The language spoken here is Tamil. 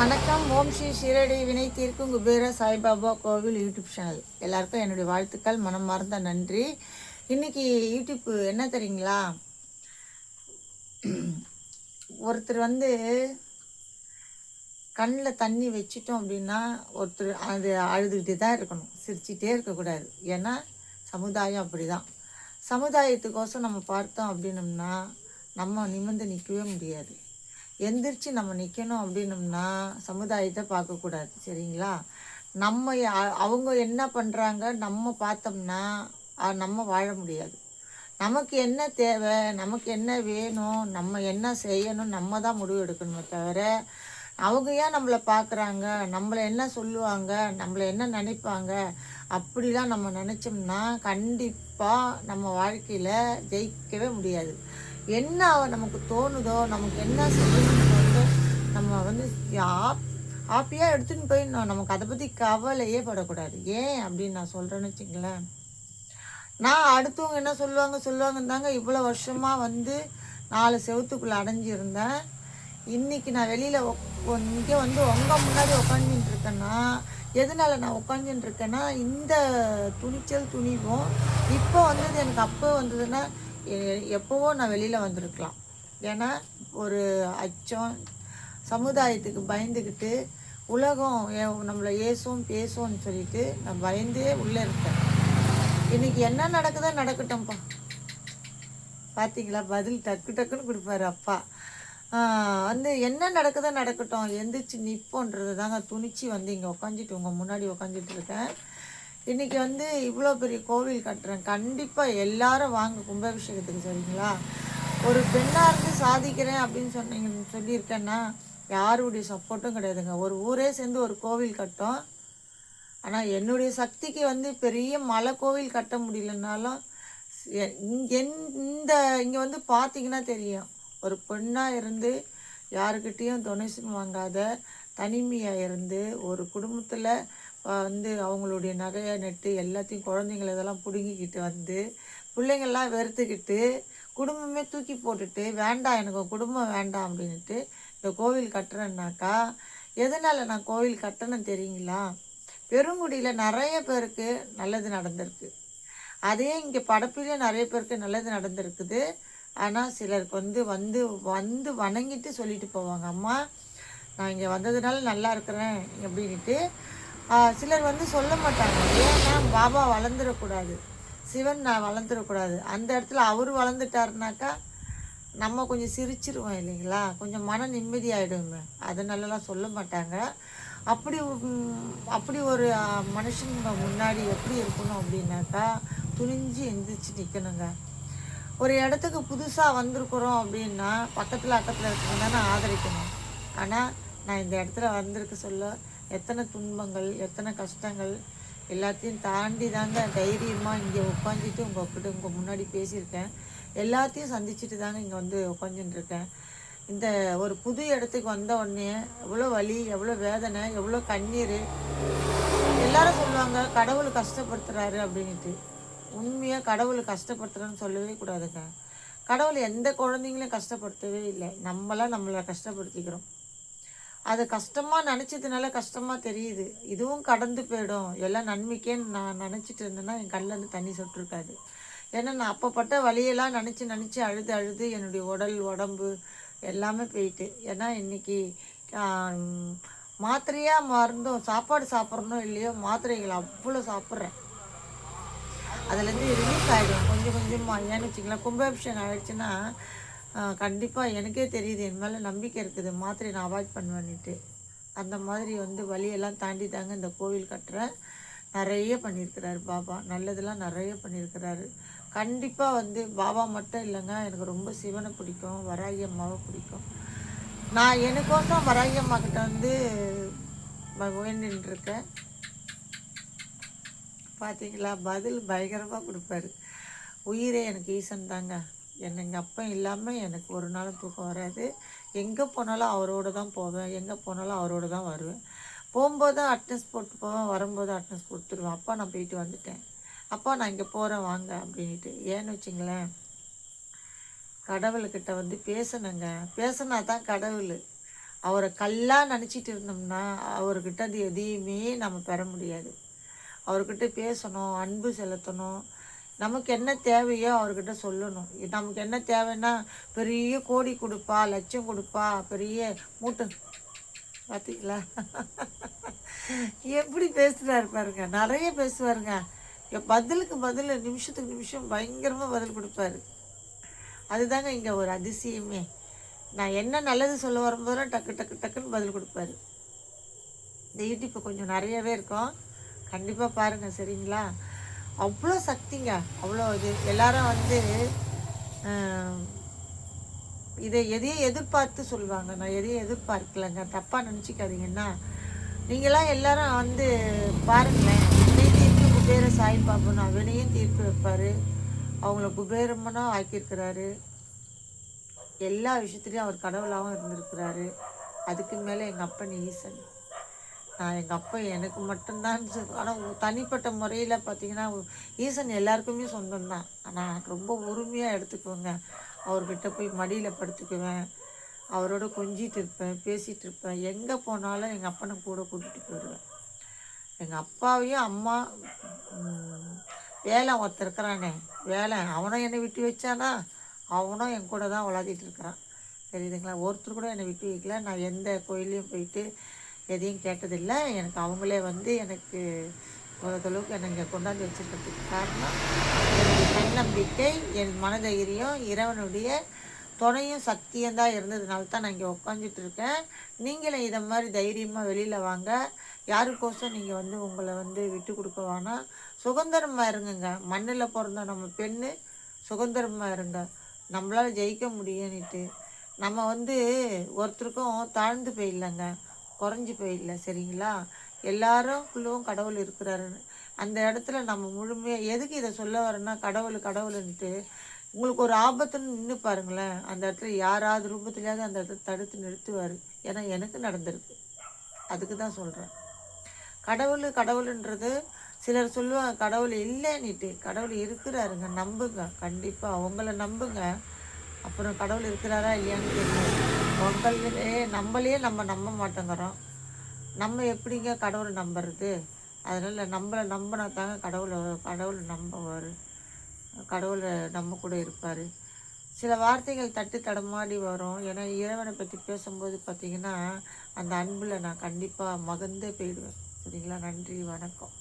வணக்கம். ஓம் ஸ்ரீ ஷீரடி வினை தீர்க்கும் குபேர சாய்பாபா கோவில் யூடியூப் சேனல் எல்லாருக்கும் என்னுடைய வாழ்த்துக்கள், மனமார்ந்த நன்றி. இன்னைக்கு யூடியூப் என்ன தெரியுங்களா, ஒருத்தர் கண்ணில் தண்ணி வச்சிட்டோம் அப்படின்னா ஒருத்தர் அது அழுதுகிட்டே தான் இருக்கணும், சிரிச்சிட்டே இருக்கக்கூடாது. ஏன்னா சமுதாயம் அப்படி தான். சமுதாயத்துக்கோசம் நம்ம பார்த்தோம் அப்படின்னம்னா நம்ம நிமிர்ந்து நிற்கவே முடியாது. எந்திரிச்சு நம்ம நிற்கணும் அப்படின்னம்னா சமுதாயத்தை பார்க்கக்கூடாது, சரிங்களா? நம்ம அவங்க என்ன பண்ணுறாங்க நம்ம பார்த்தோம்னா நம்ம வாழ முடியாது. நமக்கு என்ன தேவை, நமக்கு என்ன வேணும், நம்ம என்ன செய்யணும், நம்ம தான் முடிவு எடுக்கணுமே தவிர அவங்க ஏன் நம்மளை பார்க்குறாங்க, நம்மளை என்ன சொல்லுவாங்க, நம்மளை என்ன நினைப்பாங்க, அப்படிலாம் நம்ம நினச்சோம்னா கண்டிப்பாக நம்ம வாழ்க்கையில் ஜெயிக்கவே முடியாது. என்ன நமக்கு தோணுதோ, நமக்கு என்ன செய்யணும்னு நம்ம ஹாப்பியாக எடுத்துன்னு போயிடணும். நமக்கு அதை பற்றி கவலையே படக்கூடாது. ஏன் அப்படின்னு நான் சொல்கிறேன்னு வச்சுங்களேன், நான் அடுத்தவங்க என்ன சொல்லுவாங்கன்னு தாங்க இவ்வளோ வருஷமாக 4 செவத்துக்குள்ளே அடைஞ்சிருந்தேன். இன்றைக்கி நான் வெளியில் இங்கே உங்கள் முன்னாடி உட்காந்துட்டு இருக்கேன்னா எதனால் நான் உட்காந்துட்டு இருக்கேன்னா இந்த துணிவும் இப்போ எனக்கு அப்போ வந்ததுன்னா எப்போவோ நான் வெளியில் வந்திருக்கலாம். ஏன்னா ஒரு அச்சம், சமுதாயத்துக்கு பயந்துக்கிட்டு உலகம் நம்மளை பேசும்னு சொல்லிட்டு நான் பயந்தே உள்ளே இருக்கேன். இன்றைக்கி என்ன நடக்குதோ நடக்கட்டும்ப்பா. பார்த்தீங்களா, பதில் டக்குன்னு கொடுப்பாரு அப்பா. என்ன நடக்குதோ நடக்கட்டும், எந்திரிச்சு நிற்போன்றது தாங்க துணிச்சு இங்கே உட்காந்துட்டு உங்கள் முன்னாடி உட்காந்துட்டு இருக்கேன். இன்றைக்கி இவ்வளோ பெரிய கோவில் கட்டுறேன். கண்டிப்பாக எல்லாரும் வாங்க கும்பாபிஷேகத்துக்கு, சரிங்களா? ஒரு பெண்ணாக இருந்து சாதிக்கிறேன் அப்படின்னு சொல்லியிருக்கேன்னா யாருடைய சப்போர்ட்டும் கிடையாதுங்க. ஒரு ஊரே சேர்ந்து ஒரு கோவில் கட்டும். ஆனால் என்னுடைய சக்திக்கு பெரிய மலை கோவில் கட்ட முடியலனாலும் இங்கே பார்த்தீங்கன்னா தெரியும், ஒரு பெண்ணாக இருந்து யாருக்கிட்டேயும் டொனேஷன் வாங்காத தனிமையாக இருந்து ஒரு குடும்பத்தில் அவங்களுடைய நகையை நெட்டு எல்லாத்தையும் குழந்தைங்கள இதெல்லாம் பிடுங்கிக்கிட்டு பிள்ளைங்கள்லாம் வெறுத்துக்கிட்டு குடும்பமே தூக்கி போட்டுட்டு வேண்டாம், எனக்கு குடும்பம் வேண்டாம் அப்படின்ட்டு இந்த கோவில் கட்டுறேன்னாக்கா எதனால் நான் கோவில் கட்டணும் தெரியுங்களா? பெருங்குடியில் நிறைய பேருக்கு நல்லது நடந்திருக்கு. அதே இங்கே படப்பிலே நிறைய பேருக்கு நல்லது நடந்திருக்குது. ஆனால் சிலருக்கு வந்து வணங்கிட்டு சொல்லிட்டு போவாங்க, அம்மா நான் இங்கே வந்ததுனால நல்லா இருக்கிறேன் அப்படின்ட்டு. சிலர் சொல்ல மாட்டாங்க. ஏன்னா பாபா வளர்ந்துடக்கூடாது, சிவன் நான் வளர்ந்துடக்கூடாது. அந்த இடத்துல அவர் வளர்ந்துட்டாருனாக்கா நம்ம கொஞ்சம் சிரிச்சிருவோம் இல்லைங்களா, கொஞ்சம் மன நிம்மதியாகிடுமே. அதனாலலாம் சொல்ல மாட்டாங்க. அப்படி ஒரு மனுஷங்க முன்னாடி எப்படி இருக்கணும் அப்படின்னாக்கா துணிஞ்சு எந்திரிச்சு நிற்கணுங்க. ஒரு இடத்துக்கு புதுசாக வந்திருக்கிறோம் அப்படின்னா பக்கத்தில் இருக்கிறவங்க தானே ஆதரிக்கணும். ஆனால் நான் இந்த இடத்துல வந்திருக்க சொல்ல எத்தனை துன்பங்கள், எத்தனை கஷ்டங்கள் எல்லாத்தையும் தாண்டி தாங்க தைரியமாக இங்கே உட்காந்துட்டு உங்கள் முன்னாடி பேசியிருக்கேன். எல்லாத்தையும் சந்திச்சுட்டு தாங்க இங்கே உட்காந்துட்டுருக்கேன். இந்த ஒரு புது இடத்துக்கு வந்த உடனே எவ்வளோ வலி, எவ்வளோ வேதனை, எவ்வளோ கண்ணீர். எல்லாரும் சொல்லுவாங்க கடவுள் கஷ்டப்படுத்துகிறாரு அப்படின்ட்டு. உண்மையாக கடவுள் கஷ்டப்படுத்துகிறேன்னு சொல்லவே கூடாதுங்க. கடவுள் எந்த குழந்தைங்களையும் கஷ்டப்படுத்தவே இல்லை. நம்மளை கஷ்டப்படுத்திக்கிறோம். அது கஷ்டமாக நினச்சதுனால கஷ்டமாக தெரியுது. இதுவும் கடந்து போயிடும், எல்லாம் நன்மைக்கேன்னு நான் நினச்சிட்டு இருந்தேன்னா என் கண்ணிலேருந்து தண்ணி சொட்டிருக்காது. ஏன்னா நான் அப்பப்பட்ட வழியெல்லாம் நினச்சி அழுது என்னுடைய உடம்பு எல்லாமே போயிட்டு. ஏன்னா இன்றைக்கி மாத்திரையாக மருந்தும் சாப்பாடு சாப்பிட்றனோ இல்லையோ மாத்திரைகள் அவ்வளோ சாப்பிட்றேன். அதுலேருந்து ரிலீஸ் ஆகிடும் கொஞ்சமாக. ஏன்னு வச்சிங்களேன், கும்பாபிஷேகம் ஆகிடுச்சுன்னா கண்டிப்பாக எனக்கே தெரியுது, என் மேலே நம்பிக்கை இருக்குது, மாத்திரையை நான் அவாய்ட் பண்ணுவேன்னுட்டு. அந்த மாதிரி வழியெல்லாம் தாண்டி தாங்க இந்த கோவில் கட்டுறேன். நிறைய பண்ணியிருக்கிறாரு பாபா, நல்லதெல்லாம் நிறைய பண்ணியிருக்கிறாரு. கண்டிப்பாக பாபா மட்டும் இல்லைங்க, எனக்கு ரொம்ப சிவனை பிடிக்கும், வராகி அம்மாவை பிடிக்கும். நான் எனக்கோசம் வராகி அம்மா கிட்ட வேண்டின்ட்டுருக்கேன். பார்த்தீங்களா, பதில் பயங்கரமாக கொடுப்பாரு. உயிரே எனக்கு ஈசன் தாங்க. எங்கள் அப்பா இல்லாமல் எனக்கு ஒரு நாளும் தூக்கம் வராது. எங்கே போனாலும் அவரோடு தான் போவேன், எங்கே போனாலும் அவரோடு தான் வருவேன். போகும்போது தான் அட்டனன்ஸ் போட்டு போவேன், வரும்போது அட்டனன்ஸ் கொடுத்துருவேன். அப்பா நான் போயிட்டு வந்துட்டேன், அப்பா நான் இங்கே போகிறேன் வாங்க அப்படின்ட்டு. ஏன்னு வச்சிங்களேன், கடவுள்கிட்ட பேசணுங்க. பேசினா தான் கடவுள். அவரை கல்லாக நினச்சிட்டு இருந்தோம்னா அவர்கிட்ட அது எதையுமே நம்ம பெற முடியாது. அவர்கிட்ட பேசணும், அன்பு செலுத்தணும். நமக்கு என்ன தேவையோ அவர்கிட்ட சொல்லணும். நமக்கு என்ன தேவைன்னா பெரிய கோடி கொடுப்பா, லட்சம் கொடுப்பா, பெரிய மூட்டை. பார்த்தீங்களா? எப்படி பேசுகிறாரு பாருங்க. நிறைய பேசுவாருங்க. பதிலுக்கு பதில், நிமிஷத்துக்கு நிமிஷம் பயங்கரமாக பதில் கொடுப்பாரு. அதுதாங்க இங்கே ஒரு அதிசயமே. நான் என்ன நல்லது சொல்ல வரும்போதெல்லாம் டக்கு டக்கு டக்குன்னு பதில் கொடுப்பாரு. இந்த யூடியூப் கொஞ்சம் நிறையவே இருக்கும், கண்டிப்பாக பாருங்கள். சரிங்களா? அவ்வளோ சக்திங்க, அவ்வளோ இது. எல்லாரும் வந்து இதை எதையும் எதிர்பார்த்து சொல்லுவாங்க. நான் எதையும் எதிர்பார்க்கலைங்க, தப்பாக நினச்சிக்காதீங்கன்னா. நீங்களாம் எல்லாரும் வந்து பாருங்களேன், வினை தீர்ப்பு குபேர சாய்பாபுன்னு அவனையும் தீர்ப்பு வைப்பார். அவங்கள குபேரம்மனும் ஆக்கியிருக்கிறாரு. எல்லா விஷயத்துலையும் அவர் கடவுளாகவும் இருந்திருக்கிறாரு. அதுக்கு மேலே எங்கள் அப்பன் ஈசன். நான் எங்கள் அப்பா எனக்கு மட்டும்தான். ஆனால் தனிப்பட்ட முறையில் பார்த்தீங்கன்னா ஈசன் எல்லாருக்குமே சொந்தம்தான். ஆனால் ரொம்ப உரிமையாக எடுத்துக்குவேங்க. அவர்கிட்ட போய் மடியில் படுத்துக்குவேன், அவரோட கொஞ்சிட்டு இருப்பேன், பேசிகிட்டு இருப்பேன். எங்கே போனாலும் எங்கள் அப்பனை கூட கூட்டிகிட்டு போயிடுவேன். எங்கள் அப்பாவையும் அம்மா வேலை ஒருத்தர் இருக்கிறானே, வேலை அவனும் என்னை விட்டு வச்சானா, அவனும் என் கூட தான் விளாடிட்டு இருக்கிறான். தெரியுதுங்களா? ஒருத்தர் கூட என்னை விட்டு வைக்கல. நான் எந்த கோயிலையும் போயிட்டு எதையும் கேட்டதில்லை. எனக்கு அவங்களே வந்து எனக்கு ஓரளவுக்கு என்னை கொண்டாந்து வச்சுருக்கிறதுக்கு காரணம் என்னுடைய தன்னம்பிக்கை, என் மனதைரியம், இறைவனுடைய துணையும் சக்தியும் தான் இருந்ததுனால தான் நான் இங்கே உட்காந்துட்டு இருக்கேன். நீங்களும் இதை மாதிரி தைரியமாக வெளியில் வாங்க. யாருக்கோசம் நீங்கள் வந்து உங்களை வந்து விட்டு கொடுக்க வேணாம். சுதந்திரமாக இருங்குங்க. மண்ணில் பிறந்த நம்ம பெண்ணு சுதந்திரமாக இருங்க. நம்மளால் ஜெயிக்க முடியும்னுட்டு நம்ம வந்து ஒருத்தருக்கும் தாழ்ந்து போயிடலங்க, குறைஞ்சி போயிடல. சரிங்களா? எல்லாருக்குள்ளும் கடவுள் இருக்கிறாருன்னு அந்த இடத்துல நம்ம முழுமையாக எதுக்கு இதை சொல்ல வரேன்னா, கடவுள் கடவுள்ன்ட்டு உங்களுக்கு ஒரு ஆபத்துன்னு நின்று பாருங்களேன். அந்த இடத்துல யாராவது ரூபத்துலையாவது அந்த இடத்துல தடுத்து நிறுத்துவார். ஏன்னா எனக்கு நடந்திருக்கு. அதுக்கு தான் சொல்கிறேன். கடவுள் கடவுளுன்றது சிலர் சொல்லுவாங்க கடவுள் இல்லைன்னுட்டு. கடவுள் இருக்கிறாருங்க, நம்புங்க. கண்டிப்பாக அவங்கள நம்புங்க. அப்புறம் கடவுள் இருக்கிறாரா இல்லையான்னு தெரியும். நம்மளே நம்ம நம்ப மாட்டேங்கிறோம். நம்ம எப்படிங்க கடவுளை நம்புறது? அதனால் நம்மளை நம்பினா தாங்க கடவுளை நம்புவார். கடவுளை நம்ம கூட இருப்பார். சில வார்த்தைகள் தட்டு தடமாடி வரும். ஏன்னா இறைவனை பற்றி பேசும்போது பார்த்திங்கன்னா அந்த அன்பில் நான் கண்டிப்பாக மகந்தே போயிடுவேன். சரிங்களா? நன்றி, வணக்கம்.